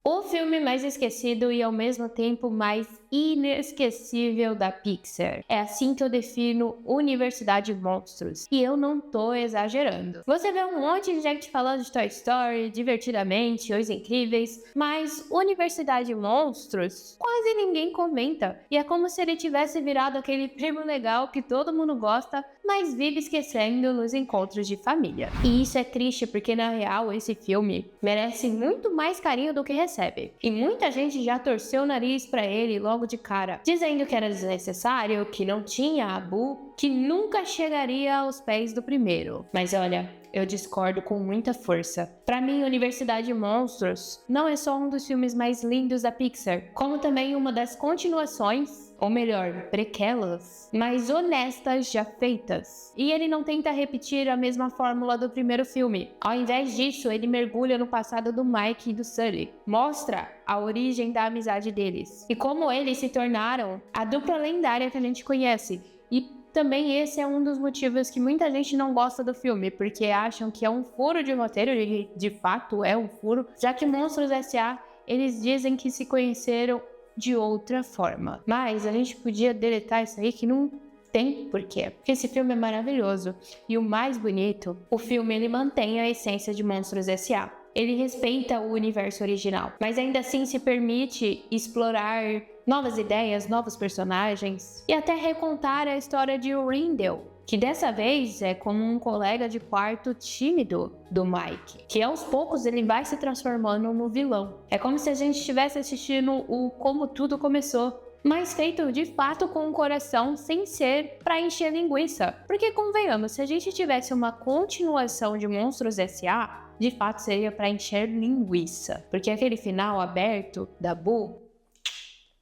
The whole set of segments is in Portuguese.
O filme mais esquecido e ao mesmo tempo mais inesquecível da Pixar. É assim que eu defino Universidade Monstros. E eu não tô exagerando. Você vê um monte de gente falando de Toy Story, Divertidamente, Os Incríveis, mas Universidade Monstros quase ninguém comenta. E é como se ele tivesse virado aquele primo legal que todo mundo gosta, mas vive esquecendo nos encontros de família. E isso é triste porque na real esse filme merece muito mais carinho do que recebe. E muita gente já torceu o nariz pra ele logo de cara, dizendo que era desnecessário, que não tinha a Boo, que nunca chegaria aos pés do primeiro. Mas olha, eu discordo com muita força. Pra mim, Universidade Monstros não é só um dos filmes mais lindos da Pixar, como também uma das continuações, ou melhor, prequelas, mais honestas já feitas. E ele não tenta repetir a mesma fórmula do primeiro filme. Ao invés disso, ele mergulha no passado do Mike e do Sully. Mostra a origem da amizade deles e como eles se tornaram a dupla lendária que a gente conhece. E também esse é um dos motivos que muita gente não gosta do filme, porque acham que é um furo de roteiro, e de fato é um furo, já que Monstros S.A. eles dizem que se conheceram de outra forma. Mas a gente podia deletar isso aí que não tem porquê, porque esse filme é maravilhoso. E o mais bonito, o filme ele mantém a essência de Monstros S.A. Ele respeita o universo original, mas ainda assim se permite explorar novas ideias, novos personagens e até recontar a história de Rindel, que dessa vez é como um colega de quarto tímido do Mike, que aos poucos ele vai se transformando no vilão. É como se a gente estivesse assistindo o Como Tudo Começou, mas feito de fato com o coração, sem ser pra encher linguiça. Porque convenhamos, se a gente tivesse uma continuação de Monstros S.A., de fato seria pra encher linguiça. Porque aquele final aberto da Boo,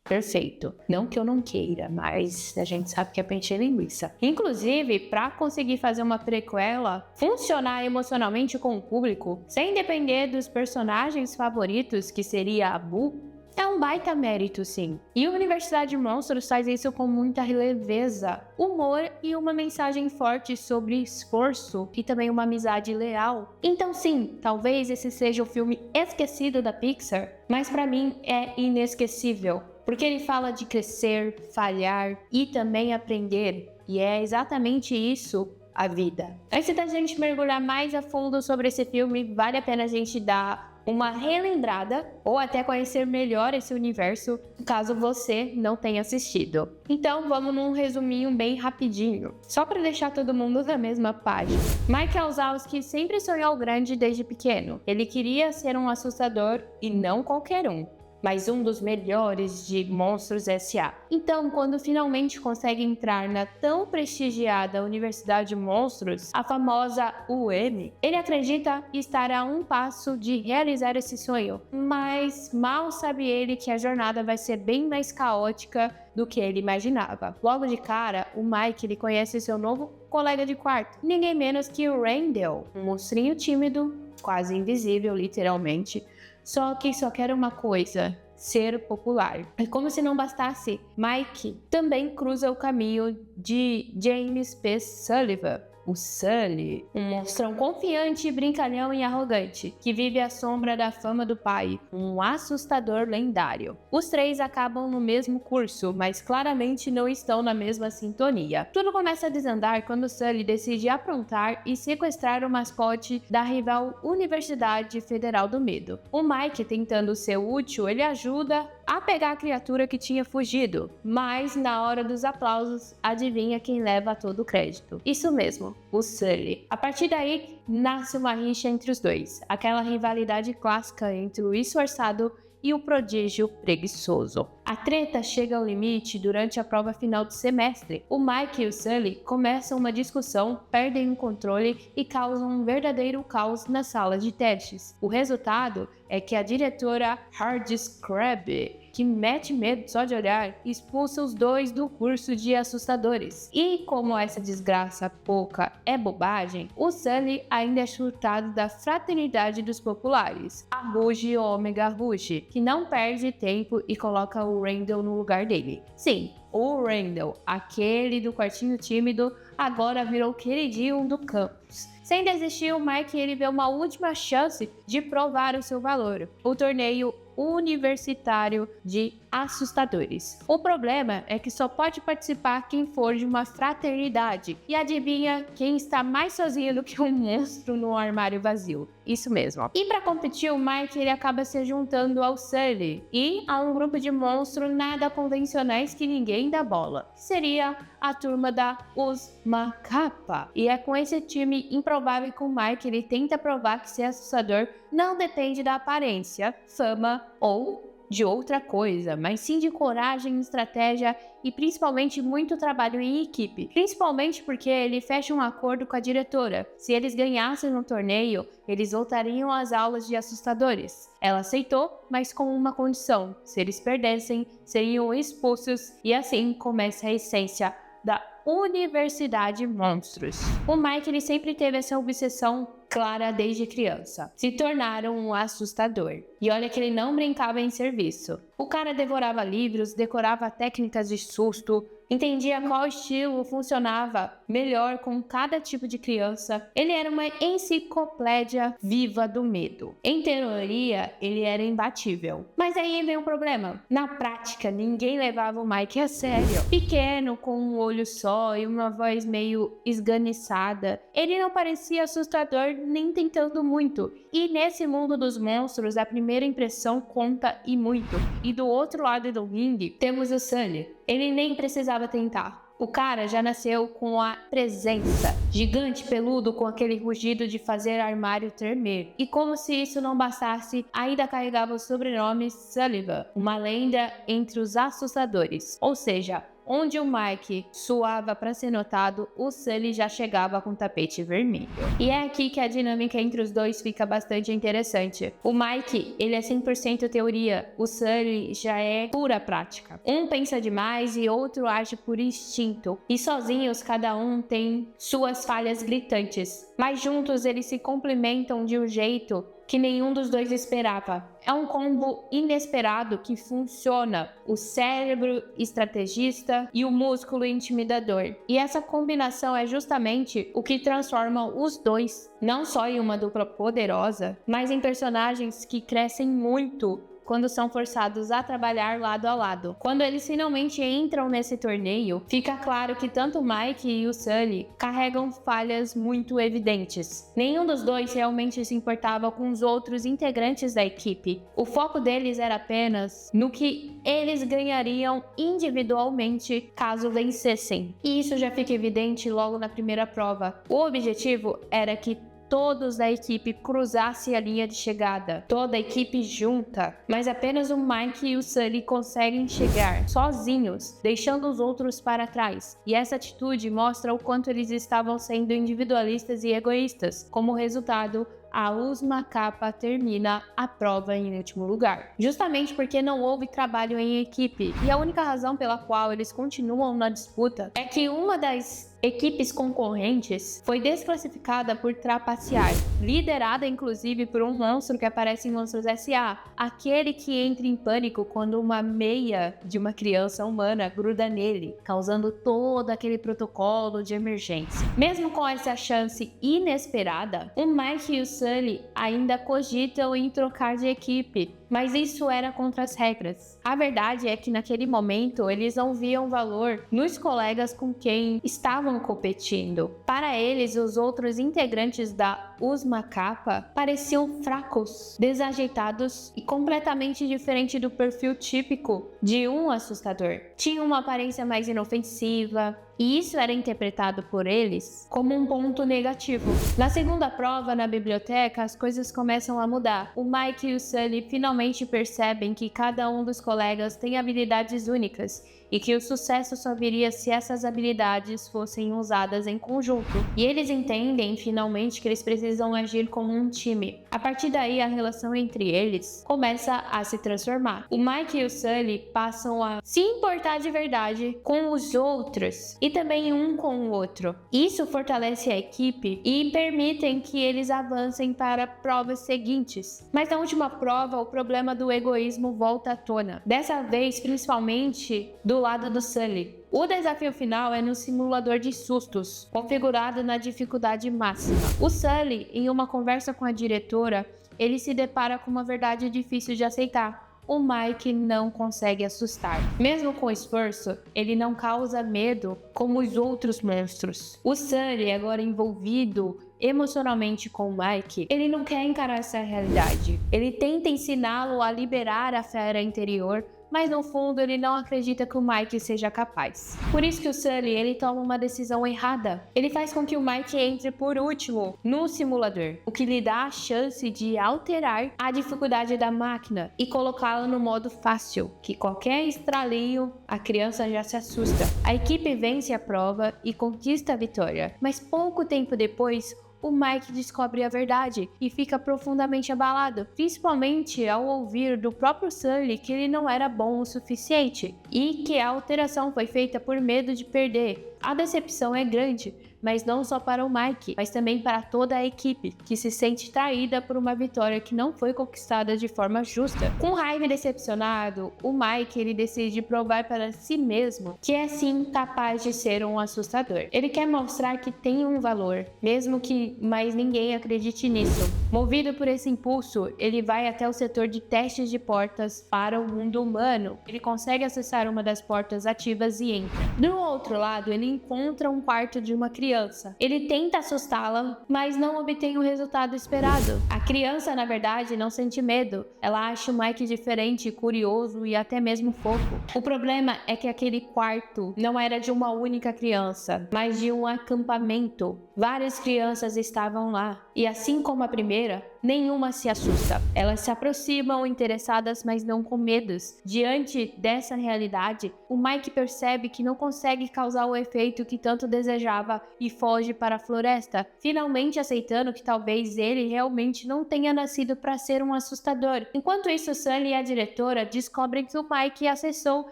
perfeito. Não que eu não queira, mas a gente sabe que é pra encher linguiça. Inclusive, pra conseguir fazer uma prequela funcionar emocionalmente com o público, sem depender dos personagens favoritos, que seria a Boo, é um baita mérito, sim. E a Universidade de Monstros faz isso com muita leveza, humor e uma mensagem forte sobre esforço e também uma amizade leal. Então sim, talvez esse seja o filme esquecido da Pixar, mas pra mim é inesquecível, porque ele fala de crescer, falhar e também aprender. E é exatamente isso a vida. Antes da gente mergulhar mais a fundo sobre esse filme, vale a pena a gente dar uma relembrada ou até conhecer melhor esse universo, caso você não tenha assistido. Então vamos num resuminho bem rapidinho, só para deixar todo mundo na mesma página. Mike Wazowski sempre sonhou grande desde pequeno. Ele queria ser um assustador e não qualquer um, mas um dos melhores de Monstros S.A. Então, quando finalmente consegue entrar na tão prestigiada Universidade de Monstros, a famosa UM, ele acredita estar a um passo de realizar esse sonho, mas mal sabe ele que a jornada vai ser bem mais caótica do que ele imaginava. Logo de cara, o Mike ele conhece seu novo colega de quarto, ninguém menos que o Randall, um monstrinho tímido, quase invisível, literalmente, só que só quer uma coisa: ser popular. É como se não bastasse, Mike também cruza o caminho de James P. Sullivan, o Sully, um monstrão confiante, brincalhão e arrogante, que vive à sombra da fama do pai, um assustador lendário. Os três acabam no mesmo curso, mas claramente não estão na mesma sintonia. Tudo começa a desandar quando Sully decide aprontar e sequestrar o mascote da rival Universidade Federal do Medo. O Mike, tentando ser útil, ele ajuda a pegar a criatura que tinha fugido, mas na hora dos aplausos, adivinha quem leva todo o crédito? Isso mesmo, o Sully. A partir daí, nasce uma rixa entre os dois, aquela rivalidade clássica entre o esforçado e o prodígio preguiçoso. A treta chega ao limite durante a prova final do semestre. O Mike e o Sully começam uma discussão, perdem o controle e causam um verdadeiro caos na sala de testes. O resultado é que a diretora Hardis Crabbe, que mete medo só de olhar, expulsa os dois do curso de assustadores. E como essa desgraça pouca é bobagem, o Sully ainda é chutado da fraternidade dos populares, a Rouge Omega Rouge, que não perde tempo e coloca o Randall no lugar dele. Sim, o Randall, aquele do quartinho tímido, agora virou queridinho do campus. Sem desistir, o Mike ele vê uma última chance de provar o seu valor. O torneio universitário de assustadores. O problema é que só pode participar quem for de uma fraternidade. E adivinha quem está mais sozinho do que um monstro no armário vazio? Isso mesmo. E para competir, o Mike ele acaba se juntando ao Sully e a um grupo de monstros nada convencionais que ninguém dá bola. Seria a turma da Uzma Kappa. E é com esse time improvável que o Mike ele tenta provar que ser assustador não depende da aparência, fama ou de outra coisa, mas sim de coragem, estratégia e principalmente muito trabalho em equipe. Principalmente porque ele fecha um acordo com a diretora. Se eles ganhassem no torneio, eles voltariam às aulas de assustadores. Ela aceitou, mas com uma condição: se eles perdessem, seriam expulsos, e assim começa a essência da Universidade Monstros. O Mike ele sempre teve essa obsessão clara desde criança: se tornar um assustador. E olha que ele não brincava em serviço. O cara devorava livros, decorava técnicas de susto, entendia qual estilo funcionava melhor com cada tipo de criança. Ele era uma enciclopédia viva do medo. Em teoria, ele era imbatível. Mas aí vem um problema. Na prática, ninguém levava o Mike a sério. Pequeno, com um olho só e uma voz meio esganiçada, ele não parecia assustador nem tentando muito. E nesse mundo dos monstros, a primeira impressão conta e muito. E do outro lado do ringue, temos o Sully. Ele nem precisava tentar. O cara já nasceu com a presença. Gigante, peludo, com aquele rugido de fazer armário tremer. E como se isso não bastasse, ainda carregava o sobrenome Sullivan, uma lenda entre os assustadores. Ou seja, onde o Mike suava para ser notado, o Sully já chegava com tapete vermelho. E é aqui que a dinâmica entre os dois fica bastante interessante. O Mike, ele é 100% teoria, o Sully já é pura prática. Um pensa demais e outro age por instinto. E sozinhos, cada um tem suas falhas gritantes. Mas juntos eles se complementam de um jeito que nenhum dos dois esperava. É um combo inesperado que funciona: o cérebro estrategista e o músculo intimidador. E essa combinação é justamente o que transforma os dois, não só em uma dupla poderosa, mas em personagens que crescem muito quando são forçados a trabalhar lado a lado. Quando eles finalmente entram nesse torneio, fica claro que tanto o Mike e o Sully carregam falhas muito evidentes. Nenhum dos dois realmente se importava com os outros integrantes da equipe. O foco deles era apenas no que eles ganhariam individualmente caso vencessem. E isso já fica evidente logo na primeira prova. O objetivo era que todos da equipe cruzassem a linha de chegada, toda a equipe junta, mas apenas o Mike e o Sully conseguem chegar sozinhos, deixando os outros para trás. E essa atitude mostra o quanto eles estavam sendo individualistas e egoístas. Como resultado, a Uzma Kappa termina a prova em último lugar, justamente porque não houve trabalho em equipe. E a única razão pela qual eles continuam na disputa é que uma das equipes concorrentes foi desclassificada por trapacear, liderada inclusive por um monstro que aparece em Monstros S.A., aquele que entra em pânico quando uma meia de uma criança humana gruda nele, causando todo aquele protocolo de emergência. Mesmo com essa chance inesperada, o Mike e o Sully ainda cogitam em trocar de equipe, mas isso era contra as regras. A verdade é que naquele momento eles não viam valor nos colegas com quem estavam competindo. Para eles, os outros integrantes da Uzma Kappa pareciam fracos, desajeitados e completamente diferente do perfil típico de um assustador. Tinham uma aparência mais inofensiva, e isso era interpretado por eles como um ponto negativo. Na segunda prova, na biblioteca, as coisas começam a mudar. O Mike e o Sully finalmente percebem que cada um dos colegas tem habilidades únicas e que o sucesso só viria se essas habilidades fossem usadas em conjunto. E eles entendem finalmente que eles precisam agir como um time. A partir daí, a relação entre eles começa a se transformar. O Mike e o Sully passam a se importar de verdade com os outros e também um com o outro. Isso fortalece a equipe e permitem que eles avancem para provas seguintes. Mas na última prova, o problema do egoísmo volta à tona. Dessa vez, principalmente do lado do Sully. O desafio final é no simulador de sustos, configurado na dificuldade máxima. O Sully, em uma conversa com a diretora, ele se depara com uma verdade difícil de aceitar. o Mike não consegue assustar. Mesmo com esforço, ele não causa medo como os outros monstros. O Sully, agora envolvido emocionalmente com o Mike, ele não quer encarar essa realidade. Ele tenta ensiná-lo a liberar a fera interior, mas no fundo ele não acredita que o Mike seja capaz. Por isso que o Sully, ele toma uma decisão errada. Ele faz com que o Mike entre por último no simulador, o que lhe dá a chance de alterar a dificuldade da máquina e colocá-la no modo fácil, que qualquer estralinho a criança já se assusta. A equipe vence a prova e conquista a vitória, mas pouco tempo depois, o Mike descobre a verdade e fica profundamente abalado, principalmente ao ouvir do próprio Sully que ele não era bom o suficiente e que a alteração foi feita por medo de perder. A decepção é grande, mas não só para o Mike, mas também para toda a equipe, que se sente traída por uma vitória que não foi conquistada de forma justa. Com raiva e decepcionado, o Mike ele decide provar para si mesmo que é sim capaz de ser um assustador. Ele quer mostrar que tem um valor, mesmo que mais ninguém acredite nisso. Movido por esse impulso, ele vai até o setor de testes de portas para o mundo humano. Ele consegue acessar uma das portas ativas e entra. Do outro lado, ele encontra um quarto de uma criança. Ele tenta assustá-la, mas não obtém o resultado esperado. A criança, na verdade, não sente medo. Ela acha o Mike diferente, curioso e até mesmo fofo. O problema é que aquele quarto não era de uma única criança, mas de um acampamento. Várias crianças estavam lá, e assim como a primeira, nenhuma se assusta. Elas se aproximam interessadas, mas não com medos. Diante dessa realidade, o Mike percebe que não consegue causar o efeito que tanto desejava e foge para a floresta, finalmente aceitando que talvez ele realmente não tenha nascido para ser um assustador. Enquanto isso, Sully e a diretora descobrem que o Mike acessou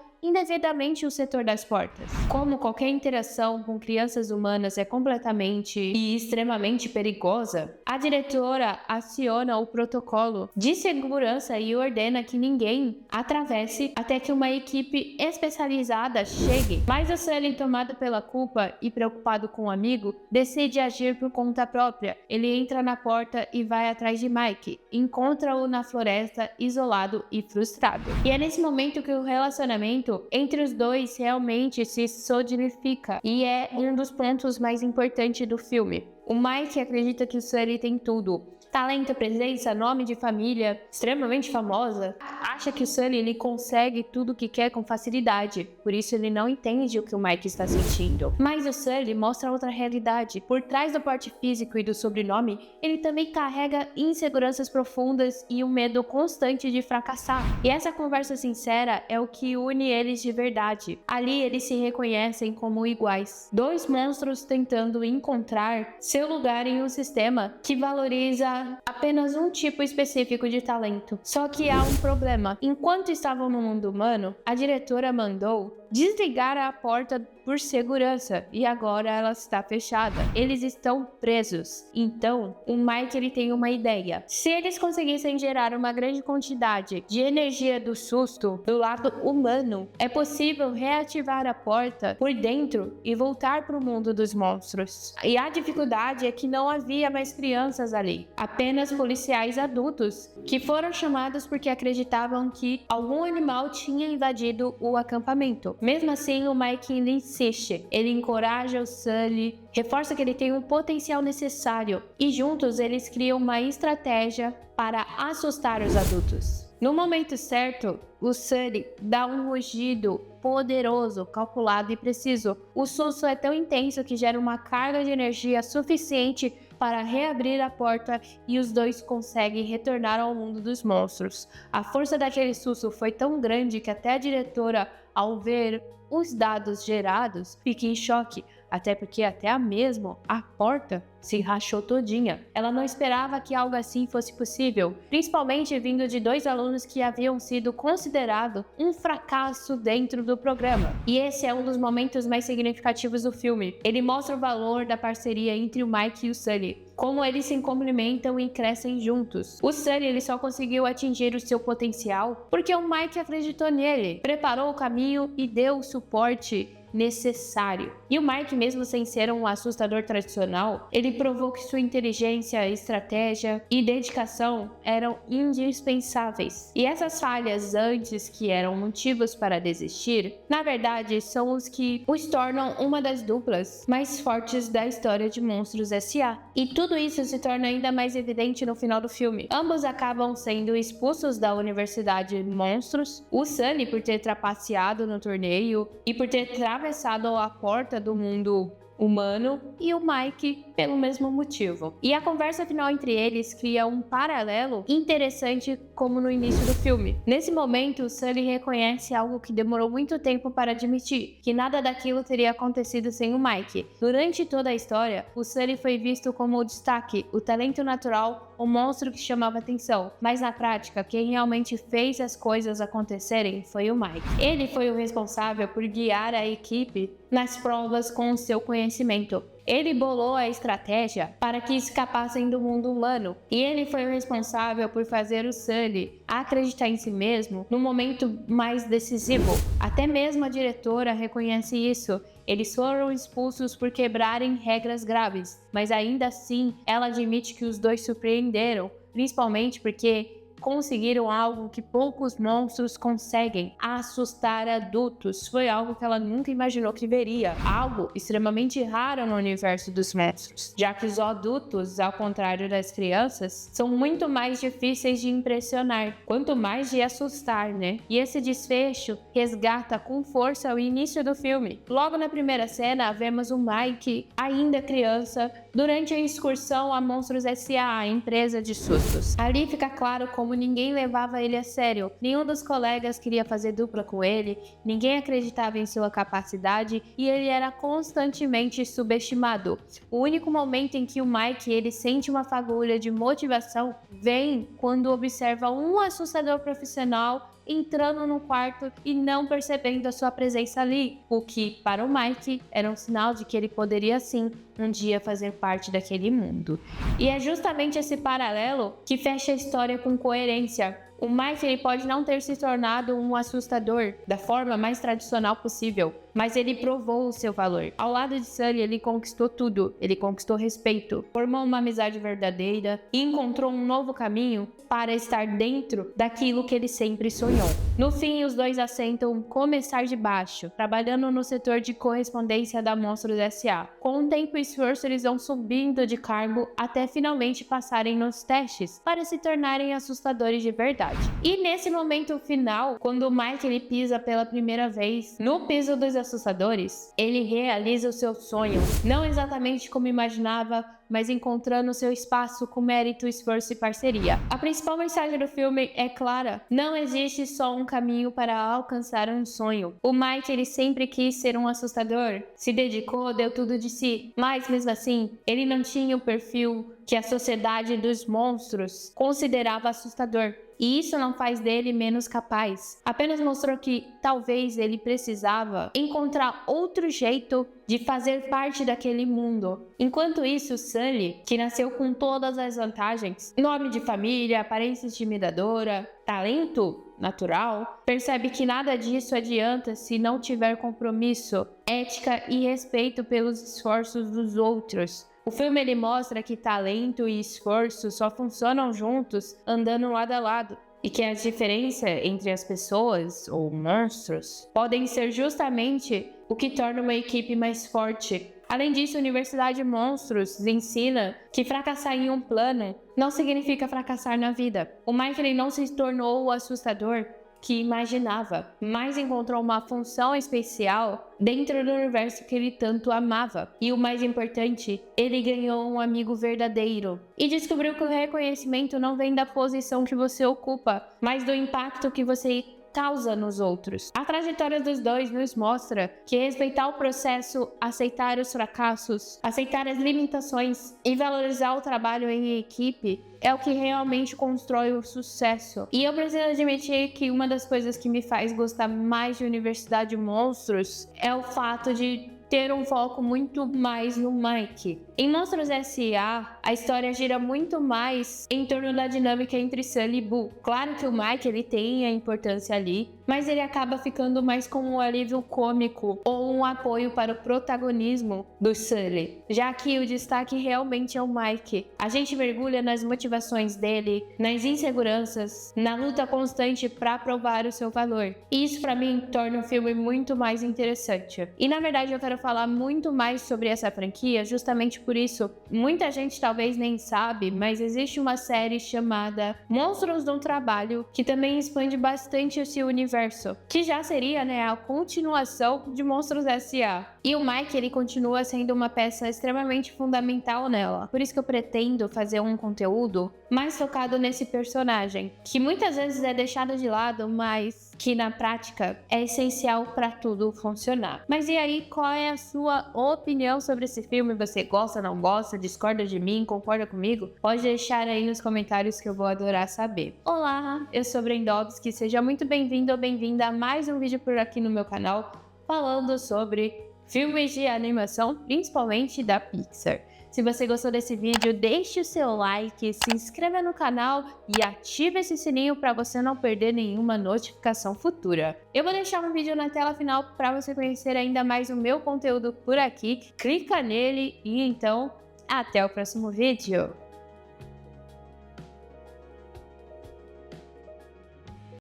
indevidamente o setor das portas. Como qualquer interação com crianças humanas é completamente e extremamente perigosa, a diretora aciona o protocolo de segurança e ordena que ninguém atravesse até que uma equipe especializada chegue. Mas o Sully, tomado pela culpa e preocupado com o amigo, decide agir por conta própria. Ele entra na porta e vai atrás de Mike, encontra-o na floresta, isolado e frustrado. E é nesse momento que o relacionamento entre os dois realmente se solidifica e é um dos pontos mais importantes do filme. O Mike acredita que o Sully tem tudo: talento, presença, nome de família, extremamente famosa. Acha que o Sully ele consegue tudo o que quer com facilidade, por isso ele não entende o que o Mike está sentindo. Mas o Sully mostra outra realidade. Por trás do porte físico e do sobrenome, ele também carrega inseguranças profundas e um medo constante de fracassar. E essa conversa sincera é o que une eles de verdade. Ali eles se reconhecem como iguais. Dois monstros tentando encontrar seu lugar em um sistema que valoriza apenas um tipo específico de talento. Só que há um problema. Enquanto estavam no mundo humano, a diretora mandou desligar a porta por segurança e agora ela está fechada. Eles estão presos. Então, o Mike ele tem uma ideia. Se eles conseguissem gerar uma grande quantidade de energia do susto do lado humano, é possível reativar a porta por dentro e voltar para o mundo dos monstros. E a dificuldade é que não havia mais crianças ali, apenas policiais adultos que foram chamados porque acreditavam que algum animal tinha invadido o acampamento. Mesmo assim, o Mike insiste. Ele encoraja o Sully, reforça que ele tem o potencial necessário e juntos eles criam uma estratégia para assustar os adultos. No momento certo, o Sully dá um rugido poderoso, calculado e preciso. O susto é tão intenso que gera uma carga de energia suficiente para reabrir a porta e os dois conseguem retornar ao mundo dos monstros. A força daquele susto foi tão grande que até a diretora, ao ver os dados gerados, fica em choque, até porque até mesmo a porta se rachou todinha. Ela não esperava que algo assim fosse possível, principalmente vindo de dois alunos que haviam sido considerados um fracasso dentro do programa. E esse é um dos momentos mais significativos do filme. Ele mostra o valor da parceria entre o Mike e o Sully, como eles se complementam e crescem juntos. O Sully ele só conseguiu atingir o seu potencial porque o Mike acreditou nele, preparou o caminho e deu o suporte necessário. E o Mike, mesmo sem ser um assustador tradicional, ele provou que sua inteligência, estratégia e dedicação eram indispensáveis. E essas falhas antes, que eram motivos para desistir, na verdade são os que os tornam uma das duplas mais fortes da história de Monstros S.A. E tudo isso se torna ainda mais evidente no final do filme. Ambos acabam sendo expulsos da Universidade Monstros, o Sully por ter trapaceado no torneio e por ter atravessado a porta do mundo humano, e o Mike pelo mesmo motivo. E a conversa final entre eles cria um paralelo interessante, como no início do filme. Nesse momento, o Sully reconhece algo que demorou muito tempo para admitir, que nada daquilo teria acontecido sem o Mike. Durante toda a história, o Sully foi visto como o destaque, o talento natural, o monstro que chamava atenção, mas na prática, quem realmente fez as coisas acontecerem foi o Mike. Ele foi o responsável por guiar a equipe nas provas com o seu conhecimento. Ele bolou a estratégia para que escapassem do mundo humano, e ele foi o responsável por fazer o Sully acreditar em si mesmo no momento mais decisivo. Até mesmo a diretora reconhece isso. Eles foram expulsos por quebrarem regras graves, mas ainda assim ela admite que os dois surpreenderam, principalmente porque conseguiram algo que poucos monstros conseguem: assustar adultos. Foi algo que ela nunca imaginou que veria, algo extremamente raro no universo dos monstros, já que os adultos, ao contrário das crianças, são muito mais difíceis de impressionar, quanto mais de assustar, né? E esse desfecho resgata com força o início do filme. Logo na primeira cena, vemos o Mike, ainda criança, durante a excursão a Monstros S.A., a empresa de sustos. Ali fica claro como ninguém levava ele a sério. Nenhum dos colegas queria fazer dupla com ele, ninguém acreditava em sua capacidade e ele era constantemente subestimado. O único momento em que o Mike ele sente uma fagulha de motivação vem quando observa um assustador profissional entrando no quarto e não percebendo a sua presença ali, o que para o Mike era um sinal de que ele poderia sim um dia fazer parte daquele mundo. E é justamente esse paralelo que fecha a história com coerência. O Mike ele pode não ter se tornado um assustador da forma mais tradicional possível, mas ele provou o seu valor. Ao lado de Sully, ele conquistou tudo. Ele conquistou respeito, formou uma amizade verdadeira e encontrou um novo caminho para estar dentro daquilo que ele sempre sonhou. No fim, os dois assentam começar de baixo, trabalhando no setor de correspondência da Monstros S.A. Com o tempo e esforço, eles vão subindo de cargo até finalmente passarem nos testes para se tornarem assustadores de verdade. E nesse momento final, quando o Mike ele pisa pela primeira vez no piso dos assustadores, ele realiza o seu sonho, não exatamente como imaginava, mas encontrando seu espaço com mérito, esforço e parceria. A principal mensagem do filme é clara: não existe só um caminho para alcançar um sonho. O Mike ele sempre quis ser um assustador, se dedicou, deu tudo de si, mas mesmo assim, ele não tinha o perfil que a sociedade dos monstros considerava assustador. E isso não faz dele menos capaz. Apenas mostrou que talvez ele precisava encontrar outro jeito de fazer parte daquele mundo. Enquanto isso, Sully, que nasceu com todas as vantagens, nome de família, aparência intimidadora, talento natural, percebe que nada disso adianta se não tiver compromisso, ética e respeito pelos esforços dos outros. O filme ele mostra que talento e esforço só funcionam juntos andando lado a lado, e que a diferença entre as pessoas, ou monstros, podem ser justamente o que torna uma equipe mais forte. Além disso, a Universidade Monstros ensina que fracassar em um plano não significa fracassar na vida. O Mike ele não se tornou o assustador que imaginava, mas encontrou uma função especial dentro do universo que ele tanto amava. E o mais importante, ele ganhou um amigo verdadeiro e descobriu que o reconhecimento não vem da posição que você ocupa, mas do impacto que você causa nos outros. A trajetória dos dois nos mostra que respeitar o processo, aceitar os fracassos, aceitar as limitações e valorizar o trabalho em equipe é o que realmente constrói o sucesso. E eu preciso admitir que uma das coisas que me faz gostar mais de Universidade Monstros é o fato de ter um foco muito mais no Mike. Em Monstros S.A., a história gira muito mais em torno da dinâmica entre Sully e Boo. Claro que o Mike ele tem a importância ali, mas ele acaba ficando mais como um alívio cômico ou um apoio para o protagonismo do Sully, já que o destaque realmente é o Mike. A gente mergulha nas motivações dele, nas inseguranças, na luta constante para provar o seu valor. E isso para mim torna o filme muito mais interessante. E na verdade eu quero falar muito mais sobre essa franquia, justamente por isso. Muita gente talvez nem sabe, mas existe uma série chamada Monstros do Trabalho, que também expande bastante esse universo, que já seria, a continuação de Monstros S.A. E o Mike, ele continua sendo uma peça extremamente fundamental nela. Por isso que eu pretendo fazer um conteúdo mais focado nesse personagem, que muitas vezes é deixado de lado, mas que na prática é essencial para tudo funcionar. Mas e aí, qual é a sua opinião sobre esse filme? Você gosta, não gosta, discorda de mim, concorda comigo? Pode deixar aí nos comentários que eu vou adorar saber. Olá, eu sou Brendovski, seja muito bem-vindo ou bem-vinda a mais um vídeo por aqui no meu canal, falando sobre filmes de animação, principalmente da Pixar. Se você gostou desse vídeo, deixe o seu like, se inscreva no canal e ative esse sininho para você não perder nenhuma notificação futura. Eu vou deixar um vídeo na tela final para você conhecer ainda mais o meu conteúdo por aqui. Clica nele e então, até o próximo vídeo!